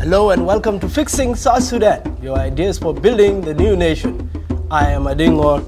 Hello and welcome to Fixing South Sudan, your ideas for building the new nation. I am Adingor.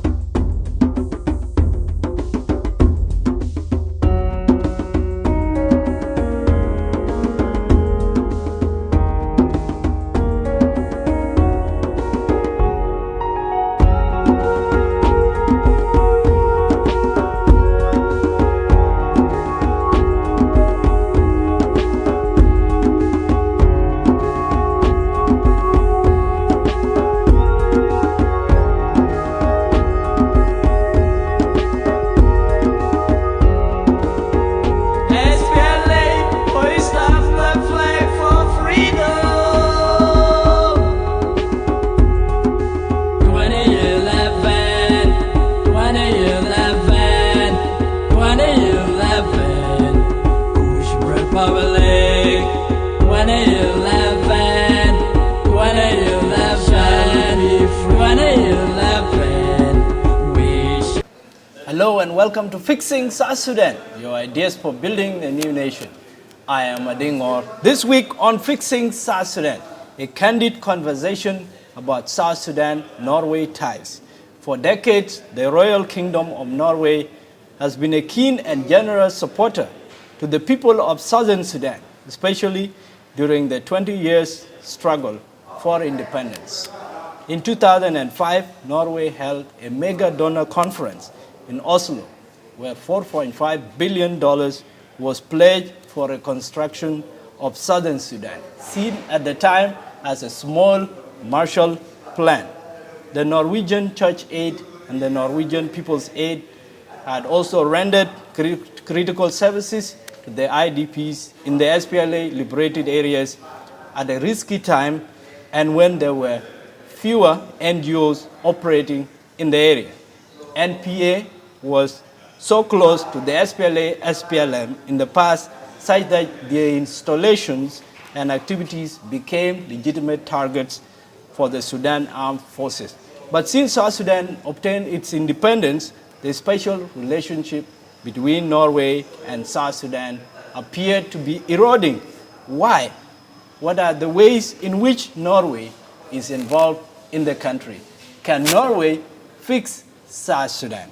Hello and welcome to Fixing South Sudan, your ideas for building a new nation. I am Adingor. This week on Fixing South Sudan, a candid conversation about South Sudan-Norway ties. For decades, the Royal Kingdom of Norway has been a keen and generous supporter to the people of Southern Sudan, especially during the 20 years struggle for independence. In 2005, Norway held a mega donor conference in Oslo, where $4.5 billion was pledged for reconstruction of Southern Sudan, seen at the time as a small Marshall Plan. The Norwegian Church Aid and the Norwegian People's Aid had also rendered critical services to the IDPs in the SPLA-liberated areas at a risky time and when there were fewer NGOs operating in the area. NPA was so close to the SPLA-SPLM in the past such that their installations and activities became legitimate targets for the Sudan armed forces. But since South Sudan obtained its independence, the special relationship between Norway and South Sudan appeared to be eroding. Why? What are the ways in which Norway is involved in the country? Can Norway fix South Sudan?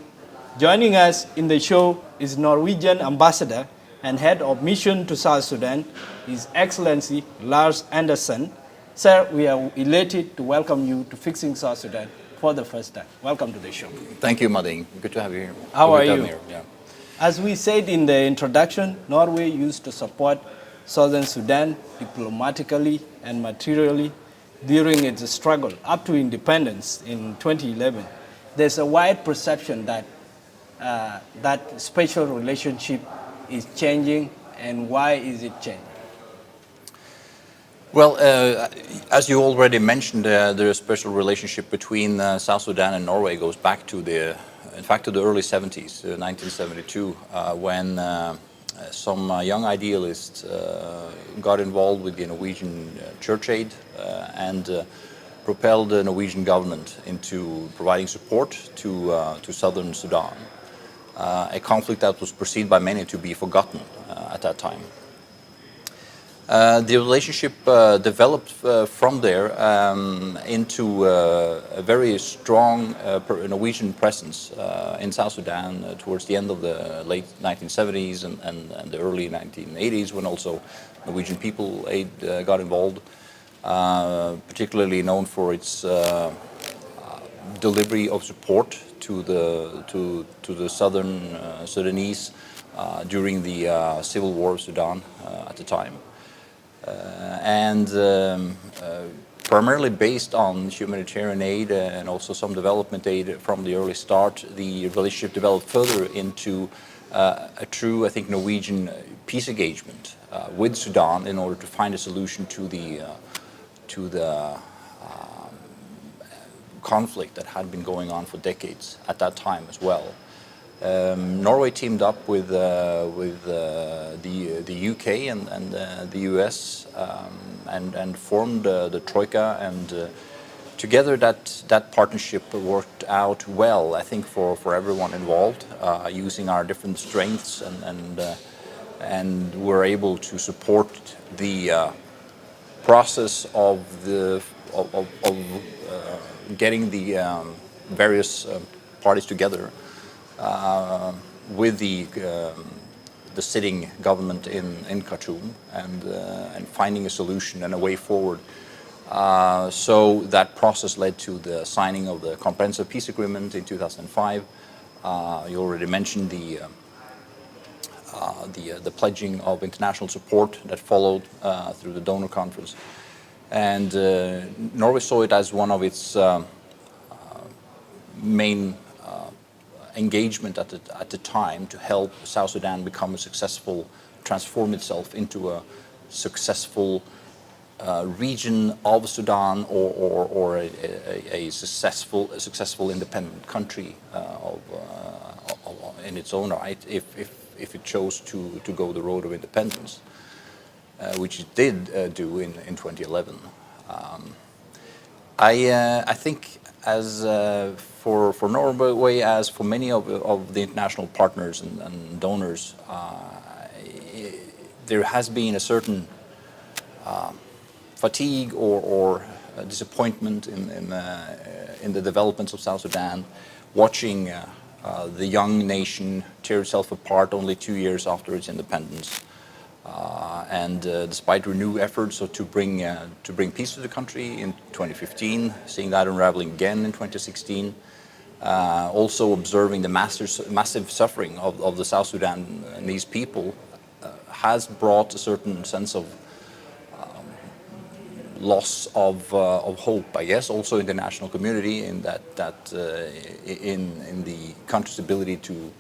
Joining us in the show is Norwegian Ambassador and Head of Mission to South Sudan, His Excellency Lars Andersen. Sir, we are elated to welcome you to Fixing South Sudan for the first time. Welcome to the show. Thank you, Mading. Good to have you here. How are you? Yeah. As we said in the introduction, Norway used to support Southern Sudan diplomatically and materially during its struggle up to independence in 2011. There's a wide perception that that special relationship is changing, and why is it changing? Well, as you already mentioned, the special relationship between South Sudan and Norway goes back to the early 70s, 1972, when some young idealists got involved with the Norwegian Church Aid and propelled the Norwegian government into providing support to Southern Sudan, a conflict that was perceived by many to be forgotten at that time. The relationship developed from there into a very strong Norwegian presence in South Sudan towards the end of the late 1970s and the early 1980s, when also Norwegian People Aid got involved, particularly known for its delivery of support to the southern Sudanese during the civil war of Sudan at the time. And primarily based on humanitarian aid and also some development aid from the early start, the relationship developed further into a true, I think, Norwegian peace engagement with Sudan in order to find a solution to the conflict that had been going on for decades at that time as well. Norway teamed up with the UK and the US and formed the Troika, and together that partnership worked out well, I think, for everyone involved, using our different strengths and were able to support the process of getting the various parties together with the sitting government in Khartoum and finding a solution and a way forward. So that process led to the signing of the Comprehensive Peace Agreement in 2005. You already mentioned the pledging of international support that followed through the donor conference. And Norway saw it as one of its main engagement at the time to help South Sudan become a successful, transform itself into a successful region of Sudan or a successful independent country in its own right if it chose to go the road of independence, which it did do in 2011. I think as for Norway, as for many of the international partners and donors, there has been a certain fatigue or disappointment in the developments of South Sudan, watching the young nation tear itself apart only 2 years after its independence. And despite renewed efforts to bring peace to the country in 2015, seeing that unraveling again in 2016, also observing the massive suffering of the South Sudanese people has brought a certain sense of loss of hope, I guess, also in the national community, in that in the country's ability to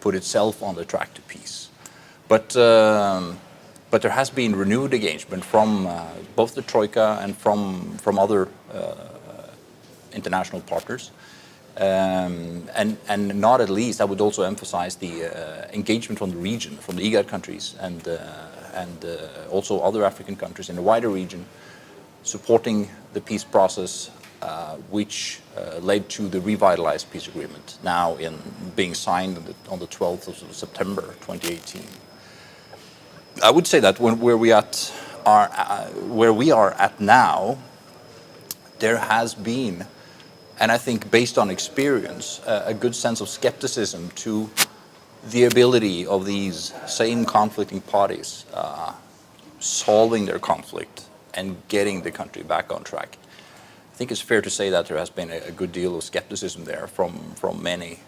put itself on the track to peace. But there has been renewed engagement from both the Troika and from other international partners. And not at least, I would also emphasize the engagement from the region, from the IGAD countries and also other African countries in the wider region, supporting the peace process, which led to the revitalized peace agreement, now being signed on the 12th of September 2018. I would say that where we are at now, there has been, and I think based on experience, a good sense of skepticism to the ability of these same conflicting parties solving their conflict and getting the country back on track. I think it's fair to say that there has been a good deal of skepticism there from many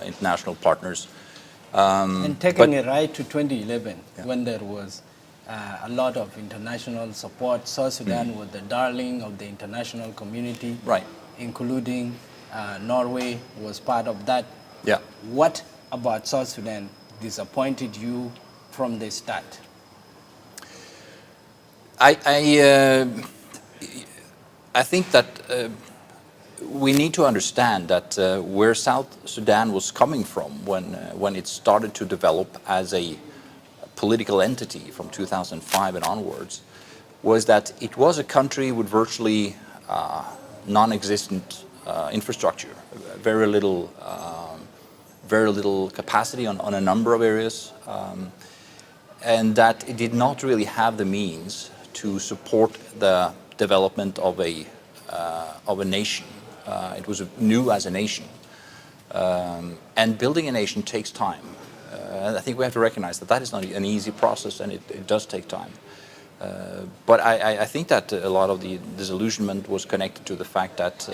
international partners. And taking it right to 2011, when there was a lot of international support, South Sudan was the darling of the international community, right, including Norway was part of that. Yeah. What about South Sudan disappointed you from the start? I think that we need to understand that where South Sudan was coming from when it started to develop as a political entity from 2005 and onwards, was that it was a country with virtually non-existent infrastructure, very little capacity on a number of areas, and that it did not really have the means to support the development of a nation. It was new as a nation, and building a nation takes time. And I think we have to recognize that is not an easy process, and it does take time. But I think that a lot of the disillusionment was connected to the fact that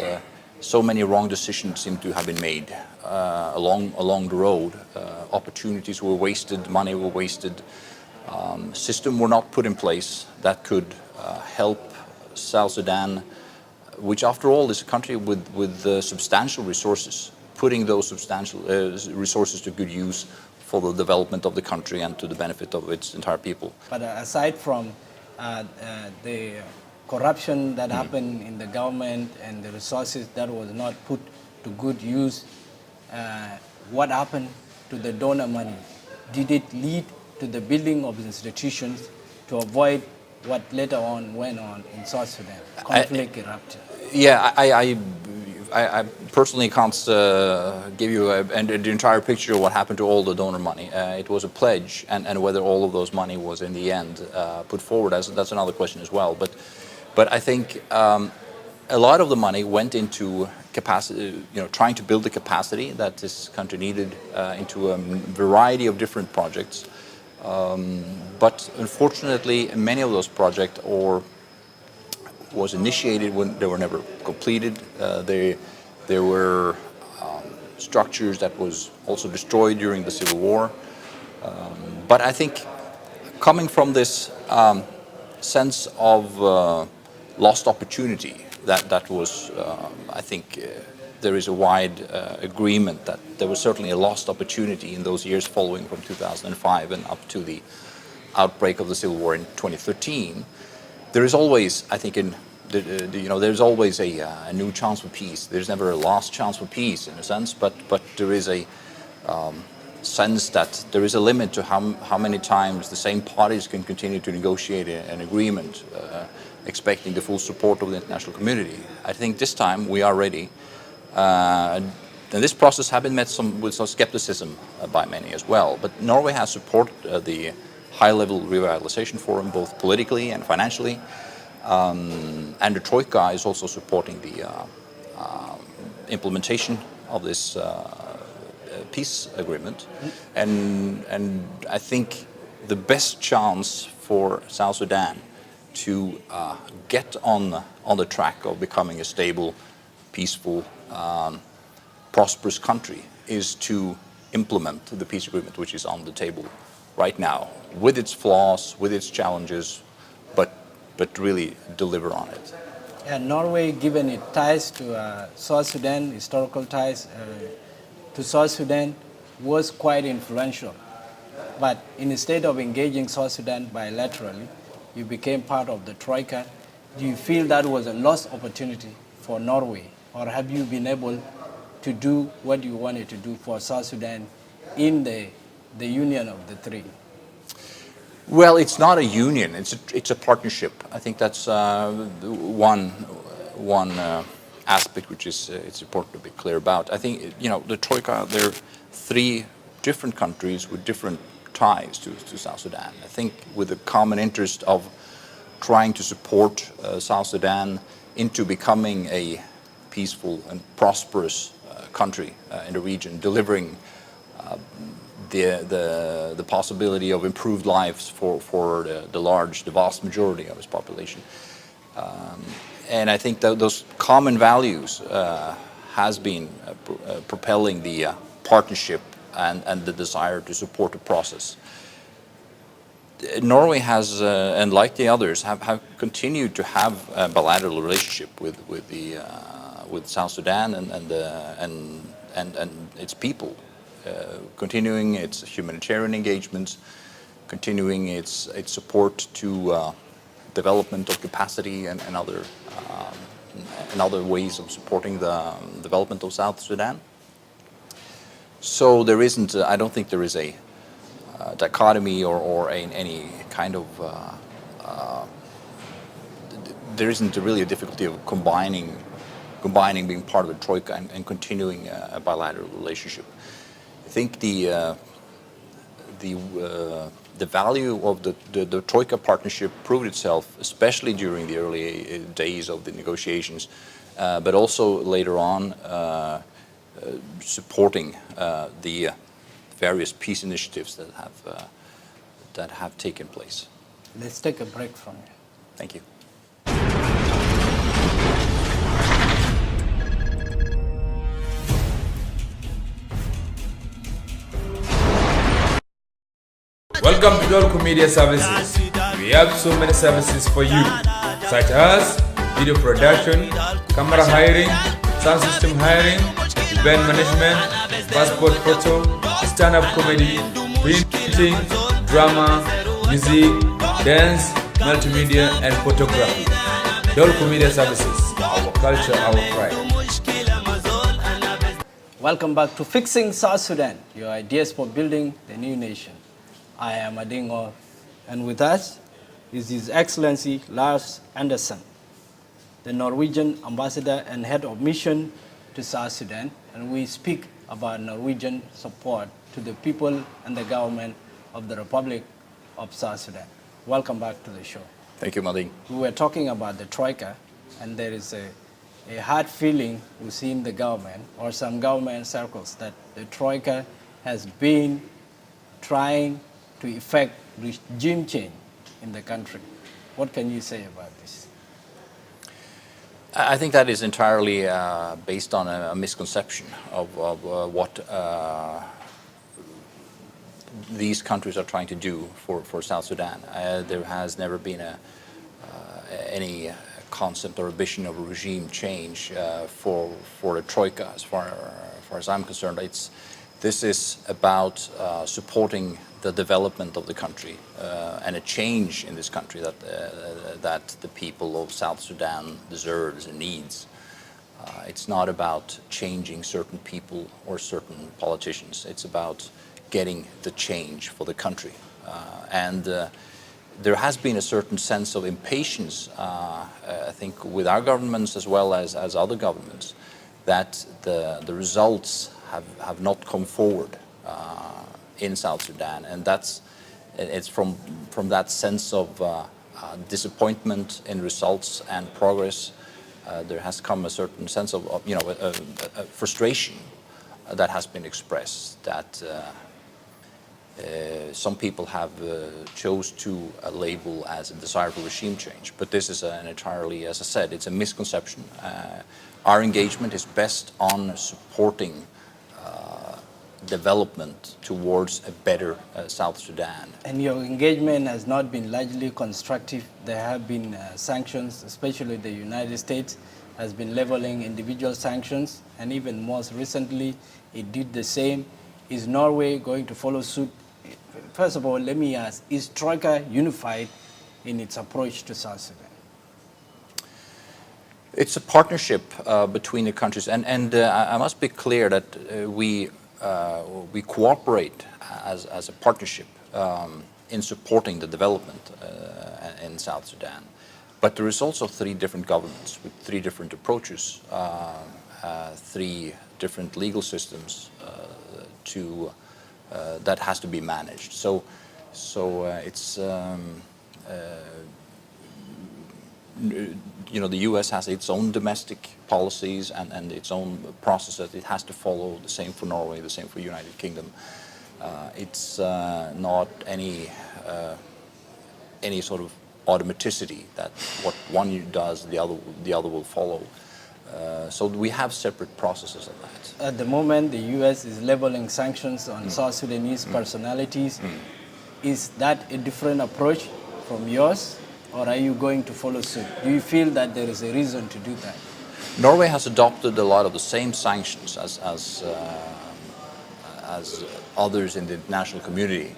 so many wrong decisions seem to have been made along the road. Opportunities were wasted, money were wasted, systems were not put in place that could help South Sudan, which after all is a country with substantial resources, putting those substantial resources to good use for the development of the country and to the benefit of its entire people. But aside from the corruption that happened in the government and the resources that was not put to good use, what happened to the donor money? Did it lead to the building of institutions to avoid what later on went on in South Sudan? Conflict erupted. Yeah, I personally can't give you the entire picture of what happened to all the donor money. It was a pledge, and whether all of those money was in the end put forward, that's another question as well. But I think a lot of the money went into capacity, trying to build the capacity that this country needed into a variety of different projects. But unfortunately, many of those projects was initiated when they were never completed. There were structures that was also destroyed during the Civil War. But I think coming from this sense of lost opportunity, that was, I think, there is a wide agreement that there was certainly a lost opportunity in those years following from 2005 and up to the outbreak of the Civil War in 2013. There is always, I think, there's always a new chance for peace. There's never a last chance for peace in a sense, but there is a sense that there is a limit to how many times the same parties can continue to negotiate an agreement, expecting the full support of the international community. I think this time we are ready. And this process has been met with some skepticism by many as well. But Norway has supported the high-level revitalization forum, both politically and financially. And the Troika is also supporting the implementation of this peace agreement. And I think the best chance for South Sudan to get on the track of becoming a stable, peaceful, prosperous country is to implement the peace agreement which is on the table right now, with its flaws, with its challenges, but really deliver on it. And Norway, given its ties to South Sudan, historical ties to South Sudan, was quite influential. But instead of engaging South Sudan bilaterally, you became part of the Troika. Do you feel that was a lost opportunity for Norway? Or have you been able to do what you wanted to do for South Sudan in the union of the three? Well, it's not a union, it's a partnership. I think that's one aspect which is it's important to be clear about. I think, the Troika, there are three different countries with different ties to South Sudan. I think with the common interest of trying to support South Sudan into becoming a peaceful and prosperous country in the region, delivering the possibility of improved lives for the vast majority of its population. And I think that those common values has been propelling the partnership and the desire to support the process. Norway has, and like the others, have continued to have a bilateral relationship with South Sudan and its people. Continuing its humanitarian engagements, continuing its support to development of capacity and other ways of supporting the development of South Sudan. So there isn't, I don't think there is a dichotomy or any kind of, there isn't really a difficulty of combining being part of the Troika and continuing a bilateral relationship. I think the value of the Troika partnership proved itself, especially during the early days of the negotiations, but also later on supporting the various peace initiatives that have taken place. Let's take a break from here. Thank you. Welcome to Dolco Media Services. We have so many services for you, such as video production, camera hiring, sound system hiring, event management, passport photo, stand-up comedy, printing, drama, music, dance, multimedia, and photography. Dolco Media Services, our culture, our pride. Welcome back to Fixing South Sudan, your ideas for building the new nation. I am Adingor, and with us is His Excellency Lars Andersen, the Norwegian Ambassador and Head of Mission to South Sudan, and we speak about Norwegian support to the people and the government of the Republic of South Sudan. Welcome back to the show. Thank you, Madin. We were talking about the Troika, and there is a hard feeling within the government or some government circles that the Troika has been trying to effect regime change in the country. What can you say about this? I think that is entirely based on a misconception of what these countries are trying to do for South Sudan. There has never been any concept or ambition of a regime change for the Troika, as far as I'm concerned. This is about supporting the development of the country and a change in this country that the people of South Sudan deserves and needs. It's not about changing certain people or certain politicians. It's about getting the change for the country. And there has been a certain sense of impatience, I think, with our governments as well as other governments, that the results have not come forward in South Sudan, and it's from that sense of disappointment in results and progress. There has come a certain sense of frustration that has been expressed, that some people have chose to label as a desire for regime change. But this is an entirely, as I said, it's a misconception. Our engagement is best on supporting development towards a better South Sudan. And your engagement has not been largely constructive. There have been sanctions, especially the United States has been leveling individual sanctions, and even most recently it did the same. Is Norway going to follow suit? First of all, let me ask, is Troika unified in its approach to South Sudan? It's a partnership between the countries, and I must be clear that we cooperate as a partnership in supporting the development in South Sudan. But there is also three different governments with three different approaches, three different legal systems that has to be managed. So it's the U.S. has its own domestic policies and its own processes. It has to follow. The same for Norway, the same for United Kingdom. It's not any sort of automaticity that what one does, the other will follow. So we have separate processes of that. At the moment, the U.S. is leveling sanctions on South Sudanese personalities. Is that a different approach from yours, or are you going to follow suit? Do you feel that there is a reason to do that? Norway has adopted a lot of the same sanctions as others in the international community.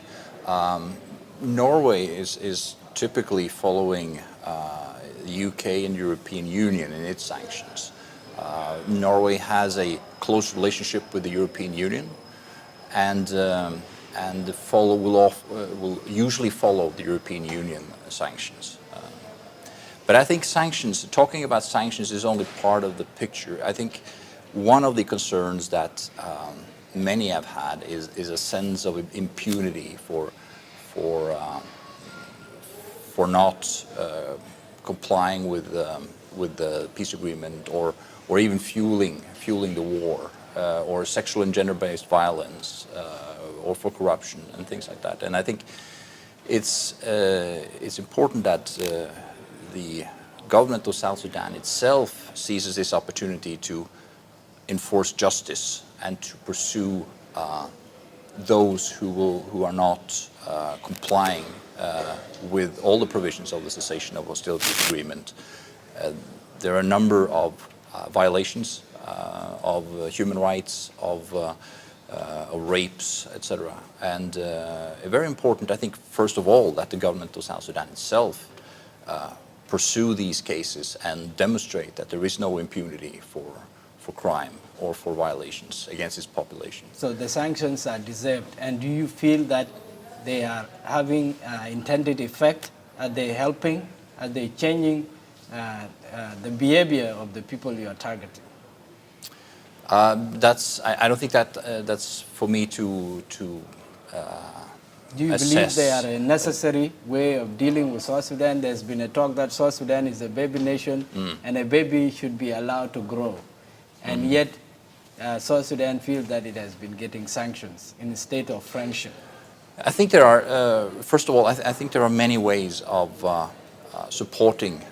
Norway is typically following the UK and European Union in its sanctions. Norway has a close relationship with the European Union, and will usually follow the European Union sanctions. But I think talking about sanctions is only part of the picture. I think one of the concerns that many have had is a sense of impunity for not complying with the peace agreement, or even fueling the war, or sexual and gender-based violence, or for corruption and things like that. And I think it's important that the government of South Sudan itself seizes this opportunity to enforce justice and to pursue those who are not complying with all the provisions of the cessation of hostilities agreement. There are a number of violations of human rights, of rapes, etc. And very important, I think, first of all, that the government of South Sudan itself pursue these cases and demonstrate that there is no impunity for crime or for violations against its population. So the sanctions are deserved, and do you feel that they are having intended effect? Are they helping? Are they changing the behavior of the people you are targeting? I don't think that that's for me to Do you assess. believe they are a necessary way of dealing with South Sudan? There's been a talk that South Sudan is a baby nation and a baby should be allowed to grow. And yet, South Sudan feels that it has been getting sanctions in a state of friendship. I think there are, first of all, I think there are many ways of supporting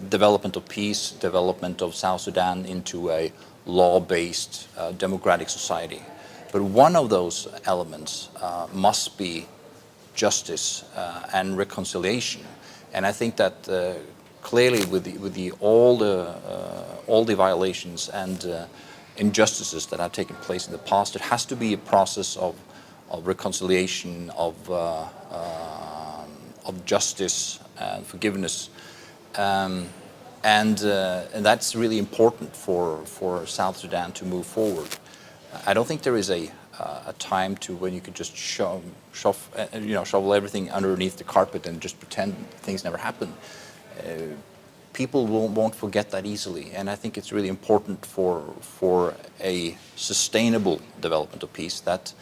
development of peace, development of South Sudan into a law-based democratic society. But one of those elements must be justice and reconciliation. And I think that clearly with all the violations and injustices that have taken place in the past, it has to be a process of reconciliation, of justice and forgiveness. And that's really important for South Sudan to move forward. I don't think there is a time to when you could just shovel everything underneath the carpet and just pretend things never happened. People won't forget that easily, and I think it's really important for a sustainable development of peace that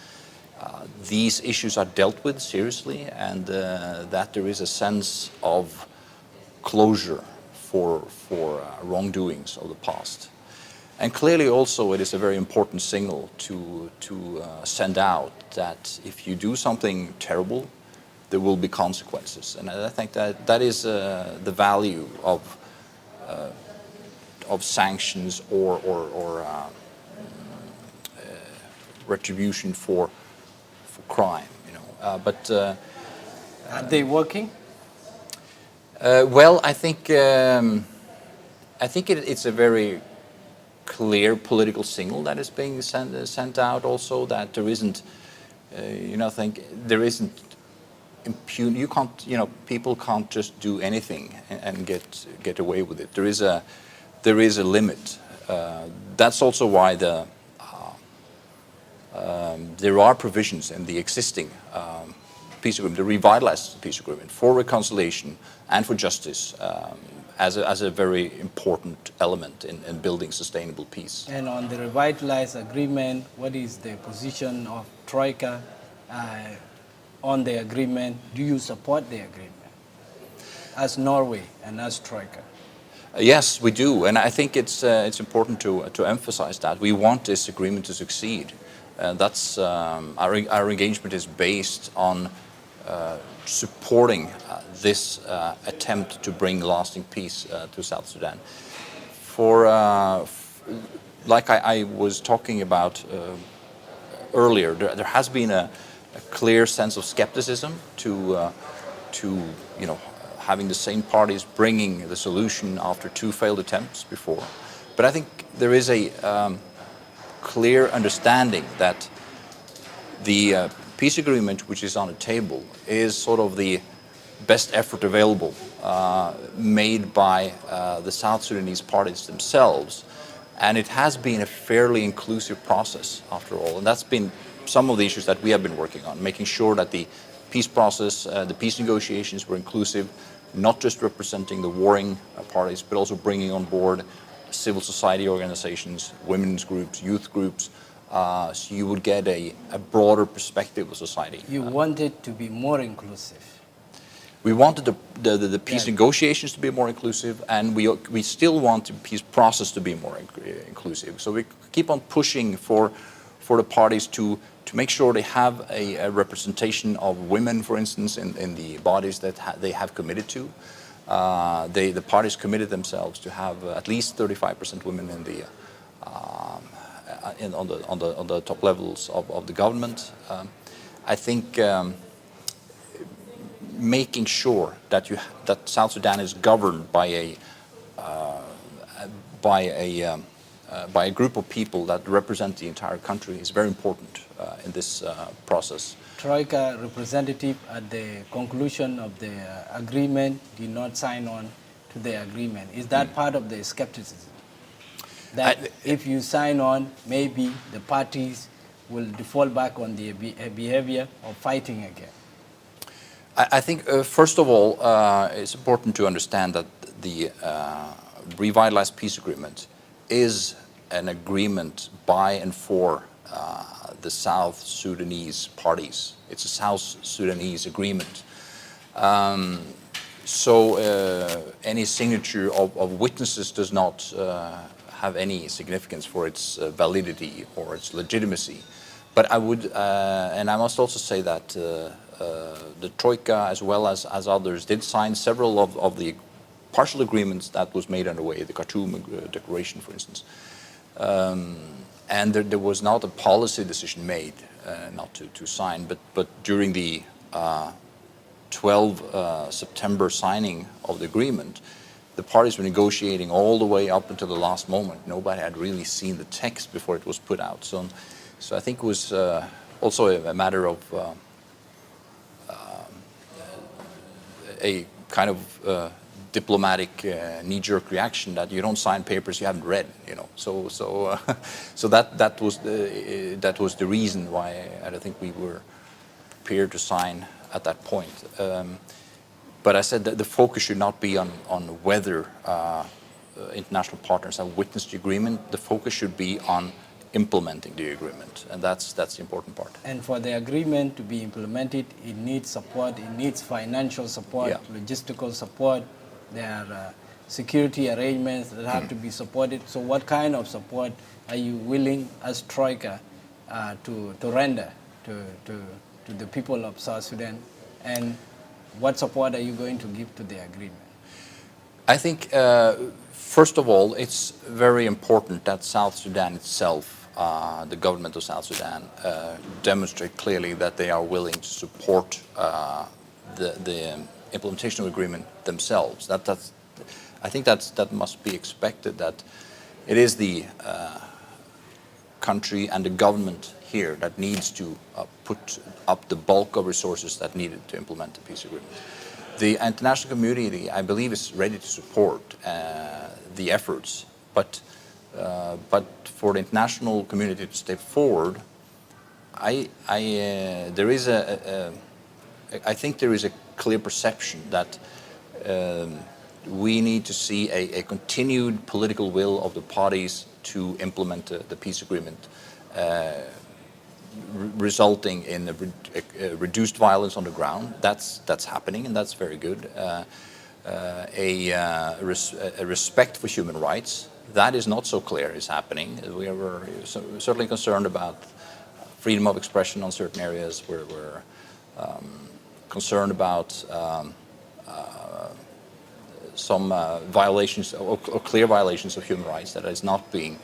these issues are dealt with seriously, and that there is a sense of closure for wrongdoings of the past. And clearly also it is a very important signal to send out that if you do something terrible, there will be consequences. And I think that is the value of sanctions or retribution for crime. Are they working? Well, I think it's a very clear political signal that is being sent out. Also, that there isn't, there isn't impunity. You can't, people can't just do anything and get away with it. There is a limit. That's also why there are provisions in the existing peace agreement, the revitalized peace agreement, for reconciliation and for justice as a very important element in building sustainable peace. And on the revitalized agreement, what is the position of Troika on the agreement? Do you support the agreement as Norway and as Troika? Yes, we do, and I think it's important to emphasize that we want this agreement to succeed. That's our engagement is based on supporting this attempt to bring lasting peace to South Sudan. Like I was talking about earlier, there has been a clear sense of skepticism to having the same parties bringing the solution after two failed attempts before. But I think there is a clear understanding that the peace agreement which is on the table is sort of the best effort available made by the South Sudanese parties themselves. And it has been a fairly inclusive process after all. And that's been some of the issues that we have been working on, making sure that the peace process, the peace negotiations were inclusive, not just representing the warring parties, but also bringing on board civil society organizations, women's groups, youth groups, so you would get a broader perspective of society. You want it to be more inclusive. We wanted the peace negotiations to be more inclusive, and we still want the peace process to be more inclusive. So we keep on pushing for the parties to make sure they have a representation of women, for instance, in the bodies that they have committed to. The parties committed themselves to have at least 35% women in the on the top levels of the government. I think making sure that South Sudan is governed by a group of people that represent the entire country is very important in this process. Troika representative at the conclusion of the agreement did not sign on to the agreement. Is that part of the skepticism? That if you sign on, maybe the parties will default back on the behavior of fighting again? I think, first of all, it's important to understand that the revitalized peace agreement is an agreement by and for the South Sudanese parties. It's a South Sudanese agreement. So any signature of witnesses does not have any significance for its validity or its legitimacy. But I would, and I must also say that the Troika, as well as others, did sign several of the partial agreements that was made underway, the Khartoum Declaration, for instance. And there was not a policy decision made not to sign, but during the 12 September signing of the agreement, the parties were negotiating all the way up until the last moment. Nobody had really seen the text before it was put out. So I think it was also a matter of a kind of diplomatic knee-jerk reaction that you don't sign papers you haven't read, you know. So that was the reason why I don't think we were prepared to sign at that point. But I said that the focus should not be on whether international partners have witnessed the agreement. The focus should be on implementing the agreement, and that's the important part. And for the agreement to be implemented, it needs support, it needs financial support, logistical support. There are security arrangements that have to be supported. So what kind of support are you willing as Troika to render to the people of South Sudan, and what support are you going to give to the agreement? I think, first of all, it's very important that South Sudan itself, the government of South Sudan, demonstrate clearly that they are willing to support the implementation of the agreement themselves. I think that must be expected, that it is the country and the government here that needs to put up the bulk of resources that needed to implement the peace agreement. The international community, I believe, is ready to support the efforts, but for the international community to step forward, I think there is a clear perception that we need to see a continued political will of the parties to implement the peace agreement, resulting in a reduced violence on the ground. That's happening, and that's very good. A respect for human rights, that is not so clear is happening. We were certainly concerned about freedom of expression on certain areas. We're concerned about some violations or clear violations of human rights that is not being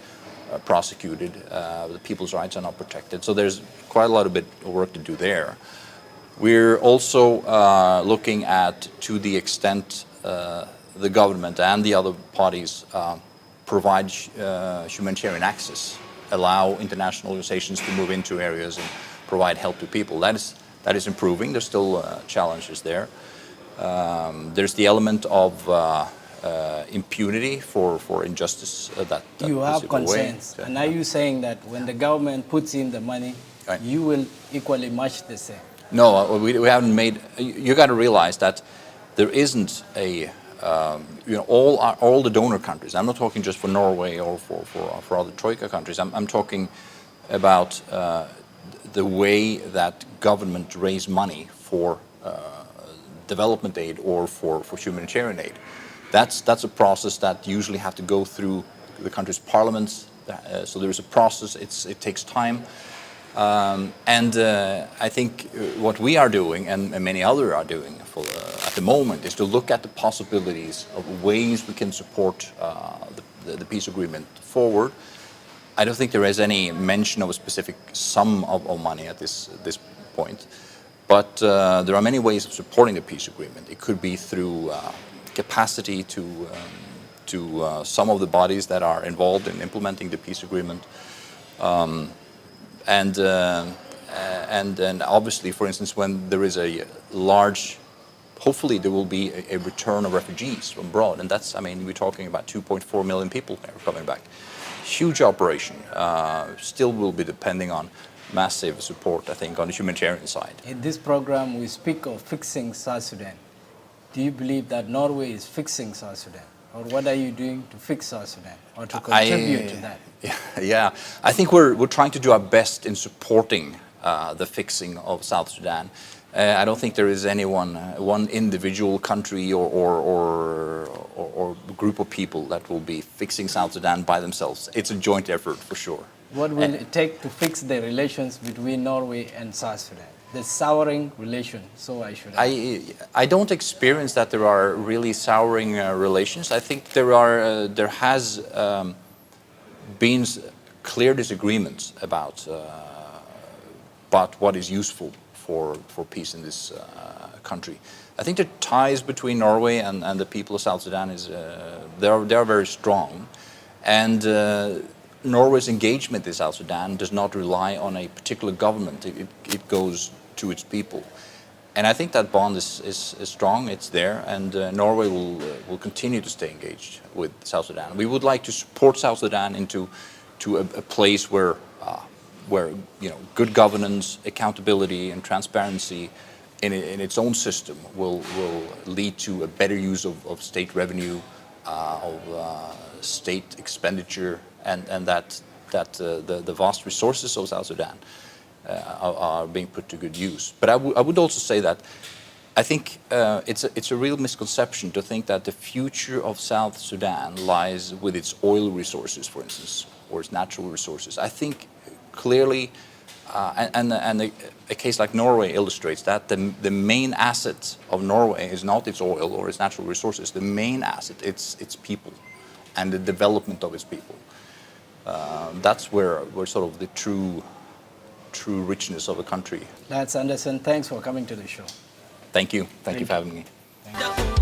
prosecuted. The people's rights are not protected. So there's quite a lot of work to do there. We're also looking at, to the extent the government and the other parties provide humanitarian access, allow international organizations to move into areas and provide help to people. That is improving. There's still challenges there. There's the element of impunity for injustice that you have concerns, and are you saying that when the government puts in the money, you will equally match the same? No, we haven't made. You got to realize that there isn't a all the donor countries. I'm not talking just for Norway or for other Troika countries. I'm talking about the way that government raise money for development aid or for humanitarian aid. That's a process that usually have to go through the country's parliaments. So there is a process. It takes time. And I think what we are doing, and many others are doing at the moment, is to look at the possibilities of ways we can support the peace agreement forward. I don't think there is any mention of a specific sum of money at this point, but there are many ways of supporting the peace agreement. It could be through capacity to some of the bodies that are involved in implementing the peace agreement. And then obviously, for instance, when there is a large, hopefully there will be a return of refugees from abroad, and that's, I mean, we're talking about 2.4 million people coming back. Huge operation. Still will be depending on massive support, I think, on the humanitarian side. In this program, we speak of fixing South Sudan. Do you believe that Norway is fixing South Sudan, or what are you doing to fix South Sudan or to contribute to that? Yeah, I think we're trying to do our best in supporting the fixing of South Sudan. I don't think there is any one individual country or group of people that will be fixing South Sudan by themselves. It's a joint effort for sure. What will it take to fix the relations between Norway and South Sudan? The souring relation, so I should ask. I don't experience that there are really souring relations. I think there has been clear disagreements about what is useful for peace in this country. I think the ties between Norway and the people of South Sudan they are very strong, and Norway's engagement in South Sudan does not rely on a particular government. It goes to its people, and I think that bond is strong. It's there, and Norway will continue to stay engaged with South Sudan. We would like to support South Sudan into a place where good governance, accountability, and transparency in its own system will lead to a better use of state revenue, of state expenditure, and that the vast resources of South Sudan are being put to good use. But I would also say that I think it's a real misconception to think that the future of South Sudan lies with its oil resources, for instance, or its natural resources. I think clearly, and a case like Norway illustrates that the main asset of Norway is not its oil or its natural resources. The main asset it's people and the development of its people. That's where sort of the true richness of a country. That's Anderson. Thanks for coming to the show. Thank you. Thank you for having me. Thank you.